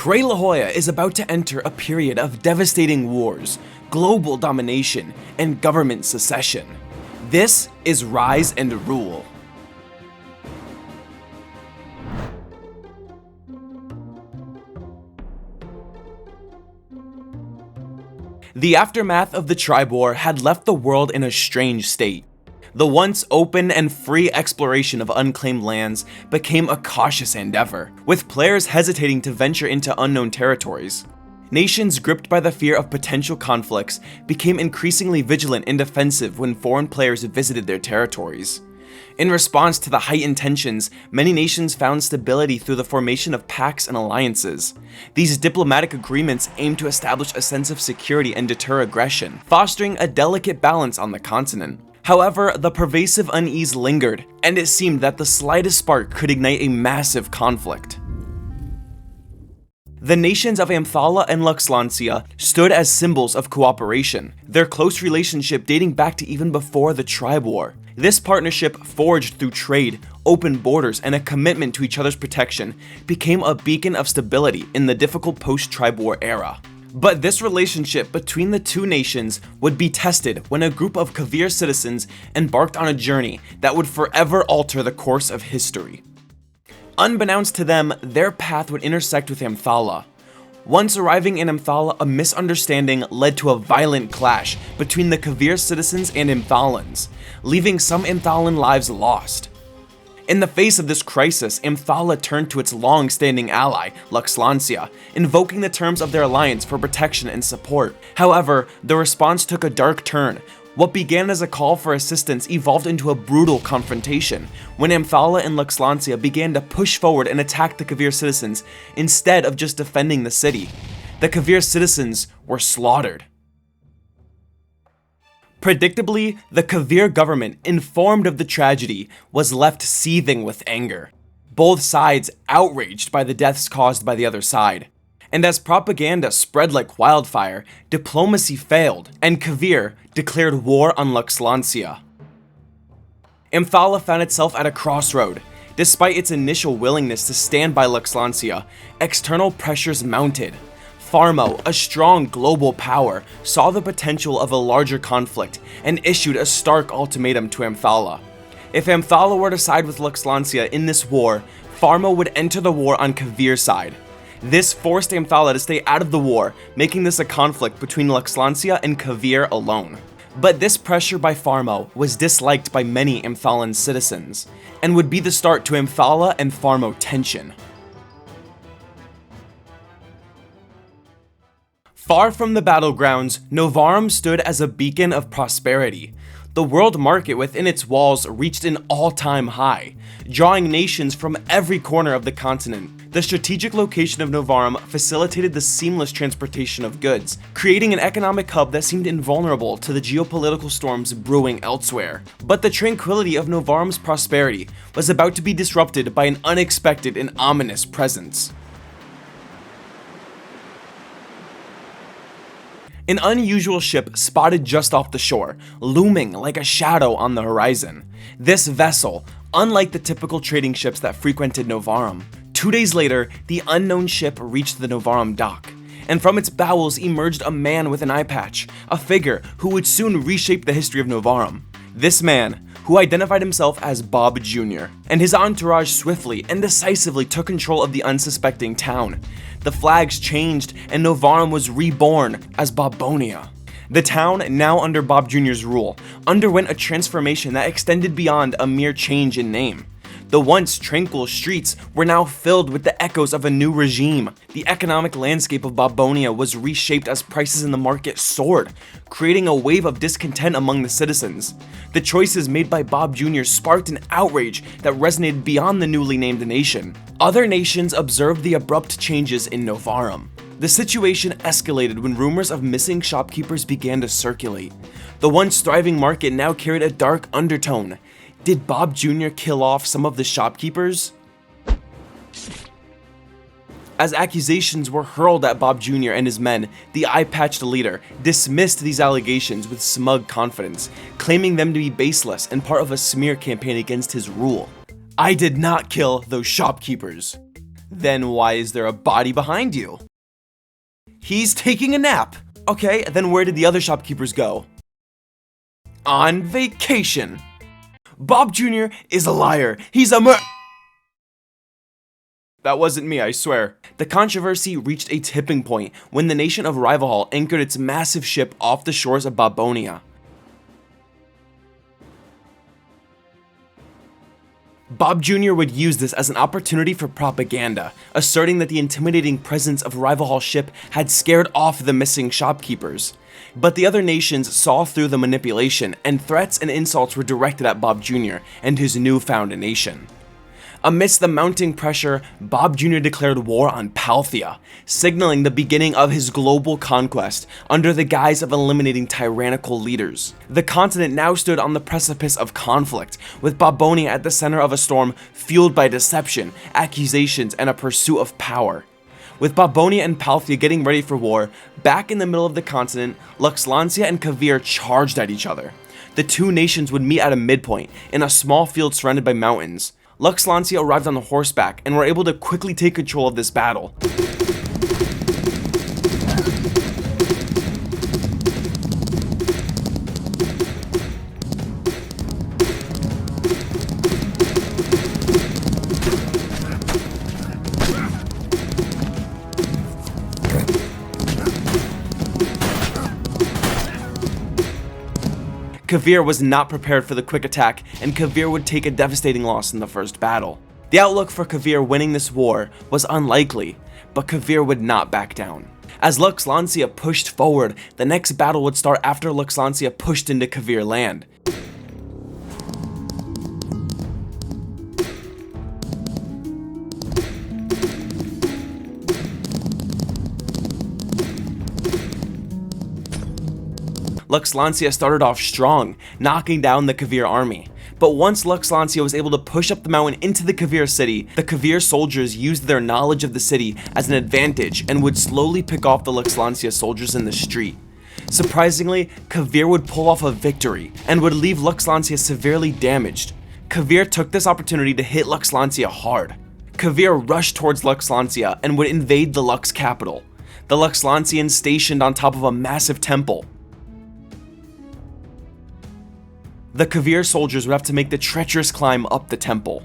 Cray La Hoya is about to enter a period of devastating wars, global domination, and government secession. This is Rise and Rule. The aftermath of the Tribe War had left the world in a strange state. The once open and free exploration of unclaimed lands became a cautious endeavor, with players hesitating to venture into unknown territories. Nations gripped by the fear of potential conflicts became increasingly vigilant and defensive when foreign players visited their territories. In response to the heightened tensions, many nations found stability through the formation of pacts and alliances. These diplomatic agreements aimed to establish a sense of security and deter aggression, fostering a delicate balance on the continent. However, the pervasive unease lingered, and it seemed that the slightest spark could ignite a massive conflict. The nations of Athala and Luxlancia stood as symbols of cooperation, their close relationship dating back to even before the Tribe War. This partnership, forged through trade, open borders, and a commitment to each other's protection, became a beacon of stability in the difficult post-Tribe War era. But this relationship between the two nations would be tested when a group of Kavir citizens embarked on a journey that would forever alter the course of history. Unbeknownst to them, their path would intersect with Athala. Once arriving in Athala, a misunderstanding led to a violent clash between the Kavir citizens and Athalans, leaving some Athalan lives lost. In the face of this crisis, Athala turned to its long-standing ally, Luxlancia, invoking the terms of their alliance for protection and support. However, the response took a dark turn. What began as a call for assistance evolved into a brutal confrontation, when Athala and Luxlancia began to push forward and attack the Kavir citizens instead of just defending the city. The Kavir citizens were slaughtered. Predictably, the Kavir government, informed of the tragedy, was left seething with anger. Both sides outraged by the deaths caused by the other side. And as propaganda spread like wildfire, diplomacy failed, and Kavir declared war on Luxlancia. Athala found itself at a crossroad. Despite its initial willingness to stand by Luxlancia, external pressures mounted. Farmo, a strong global power, saw the potential of a larger conflict and issued a stark ultimatum to Athala. If Athala were to side with Luxlancia in this war, Farmo would enter the war on Kavir's side. This forced Athala to stay out of the war, making this a conflict between Luxlancia and Kavir alone. But this pressure by Farmo was disliked by many Athalan citizens, and would be the start to Athala and Farmo tension. Far from the battlegrounds, Novarum stood as a beacon of prosperity. The world market within its walls reached an all-time high, drawing nations from every corner of the continent. The strategic location of Novarum facilitated the seamless transportation of goods, creating an economic hub that seemed invulnerable to the geopolitical storms brewing elsewhere. But the tranquility of Novarum's prosperity was about to be disrupted by an unexpected and ominous presence. An unusual ship spotted just off the shore, looming like a shadow on the horizon. This vessel, unlike the typical trading ships that frequented Novarum. 2 days later, the unknown ship reached the Novarum dock, and from its bowels emerged a man with an eye patch, a figure who would soon reshape the history of Novarum. This man, who identified himself as Bob Jr., and his entourage swiftly and decisively took control of the unsuspecting town. The flags changed, and Novarum was reborn as Babonia. The town, now under Bob Jr.'s rule, underwent a transformation that extended beyond a mere change in name. The once tranquil streets were now filled with the echoes of a new regime. The economic landscape of Babonia was reshaped as prices in the market soared, creating a wave of discontent among the citizens. The choices made by Bob Jr. sparked an outrage that resonated beyond the newly named nation. Other nations observed the abrupt changes in Novarum. The situation escalated when rumors of missing shopkeepers began to circulate. The once thriving market now carried a dark undertone. Did Bob Jr. kill off some of the shopkeepers? As accusations were hurled at Bob Jr. and his men, the eye-patched leader dismissed these allegations with smug confidence, claiming them to be baseless and part of a smear campaign against his rule. "I did not kill those shopkeepers." Then why is there a body behind you? He's taking a nap. Okay, then where did the other shopkeepers go? On vacation. Bob Jr. is a liar. He's a That wasn't me, I swear. The controversy reached a tipping point when the nation of Rivalhall anchored its massive ship off the shores of Babonia. Bob Jr. would use this as an opportunity for propaganda, asserting that the intimidating presence of Rivalhall's ship had scared off the missing shopkeepers. But the other nations saw through the manipulation, and threats and insults were directed at Bob Jr. and his newfound nation. Amidst the mounting pressure, Bob Jr. declared war on Palthia, signaling the beginning of his global conquest under the guise of eliminating tyrannical leaders. The continent now stood on the precipice of conflict, with Babonia at the center of a storm fueled by deception, accusations, and a pursuit of power. With Babonia and Palthia getting ready for war, back in the middle of the continent, Luxlancia and Kavir charged at each other. The two nations would meet at a midpoint, in a small field surrounded by mountains. Luxlancia arrived on horseback and were able to quickly take control of this battle. Kavir was not prepared for the quick attack, and Kavir would take a devastating loss in the first battle. The outlook for Kavir winning this war was unlikely, but Kavir would not back down. As Luxlancia pushed forward, the next battle would start after Luxlancia pushed into Kavir land. Luxlancia started off strong, knocking down the Kavir army. But once Luxlancia was able to push up the mountain into the Kavir city, the Kavir soldiers used their knowledge of the city as an advantage and would slowly pick off the Luxlancia soldiers in the street. Surprisingly, Kavir would pull off a victory and would leave Luxlancia severely damaged. Kavir took this opportunity to hit Luxlancia hard. Kavir rushed towards Luxlancia and would invade the Lux capital. The Luxlancians stationed on top of a massive temple. The Kavir soldiers would have to make the treacherous climb up the temple.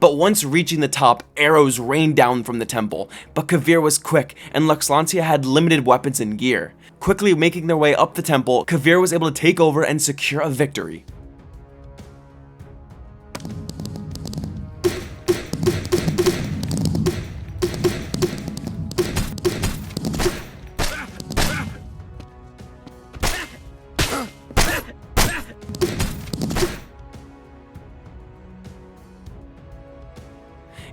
But once reaching the top, arrows rained down from the temple, but Kavir was quick and Luxlancia had limited weapons and gear. Quickly making their way up the temple, Kavir was able to take over and secure a victory.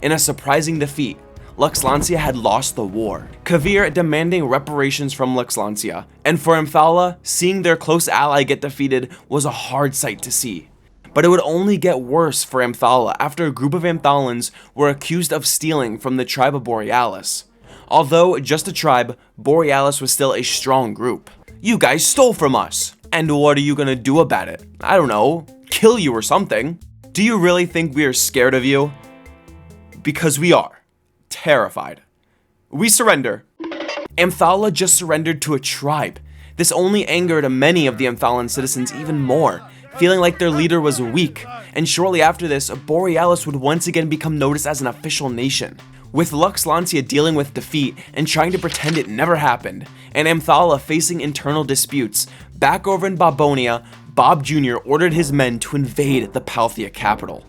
In a surprising defeat, Luxlancia had lost the war, Kavir demanding reparations from Luxlancia, and for Athala, seeing their close ally get defeated was a hard sight to see. But it would only get worse for Athala after a group of Athalans were accused of stealing from the tribe of Borealis. Although just a tribe, Borealis was still a strong group. You guys stole from us, and what are you gonna do about it? I don't know, kill you or something. Do you really think we are scared of you? Because we are. Terrified. We surrender. Athala just surrendered to a tribe. This only angered many of the Athalan citizens even more, feeling like their leader was weak, and shortly after this, Borealis would once again become noticed as an official nation. With Luxlancia dealing with defeat and trying to pretend it never happened, and Athala facing internal disputes, back over in Babonia, Bob Jr. ordered his men to invade the Palthia capital.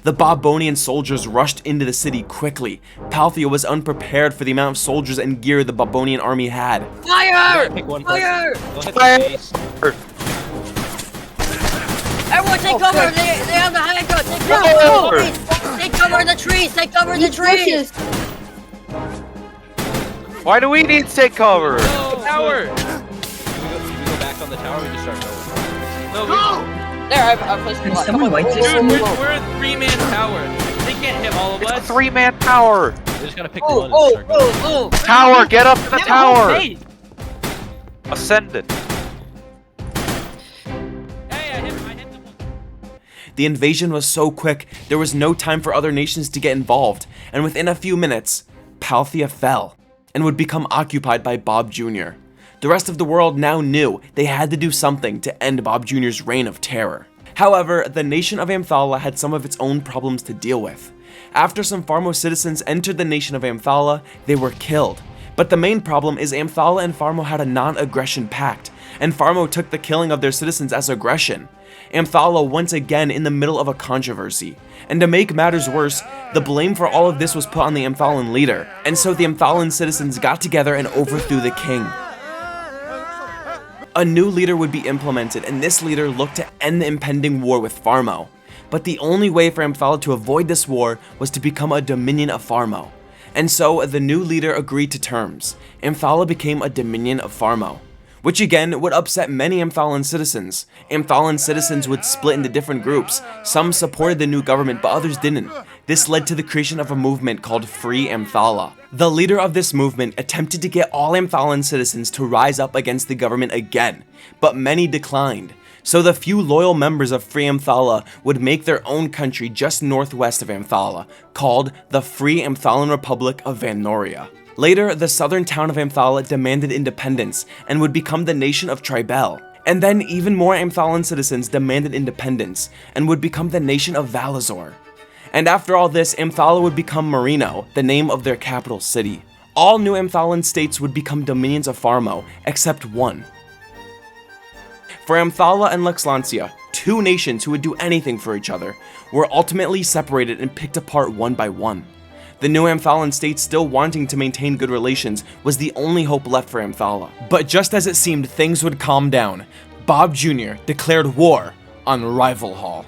The Babonian soldiers rushed into the city quickly. Palthia was unprepared for the amount of soldiers and gear the Babonian army had. Fire! Fire! Fire! Everyone take cover! They have the high ground! Take cover in the trees! Take cover in the trees! Why do we need to take cover? No, tower! We go back on the tower, we just start over. No, we... There, I placed the block. Dude, we're a 3-man tower. They can't hit all of us. It's a 3-man tower. We just gotta pick the one and start going. Tower, get up to the tower. Ascend it. Hey, I hit the one. The invasion was so quick, there was no time for other nations to get involved, and within a few minutes, Palthia fell and would become occupied by Bob Jr. The rest of the world now knew they had to do something to end Bob Jr.'s reign of terror. However, the nation of Athala had some of its own problems to deal with. After some Farmo citizens entered the nation of Athala, they were killed. But the main problem is Athala and Farmo had a non-aggression pact, and Farmo took the killing of their citizens as aggression. Athala once again in the middle of a controversy, and to make matters worse, the blame for all of this was put on the Athalan leader, and so the Athalan citizens got together and overthrew the king. A new leader would be implemented, and this leader looked to end the impending war with Farmo. But the only way for Athala to avoid this war was to become a dominion of Farmo. And so the new leader agreed to terms. Athala became a dominion of Farmo, which again would upset many Athalan citizens. Athalan citizens would split into different groups. Some supported the new government, but others didn't. This led to the creation of a movement called Free Athala. The leader of this movement attempted to get all Athalan citizens to rise up against the government again, but many declined. So the few loyal members of Free Athala would make their own country just northwest of Athala, called the Free Athalan Republic of Vanoria. Later, the southern town of Athala demanded independence and would become the nation of Tribel. And then even more Athalan citizens demanded independence and would become the nation of Valazor. And after all this, Athala would become Marino, the name of their capital city. All new Athalan states would become dominions of Farmo, except one. For Athala and Lexlancia, two nations who would do anything for each other, were ultimately separated and picked apart one by one. The new Athalan state still wanting to maintain good relations was the only hope left for Athala. But just as it seemed things would calm down, Bob Jr. declared war on Rival Hall.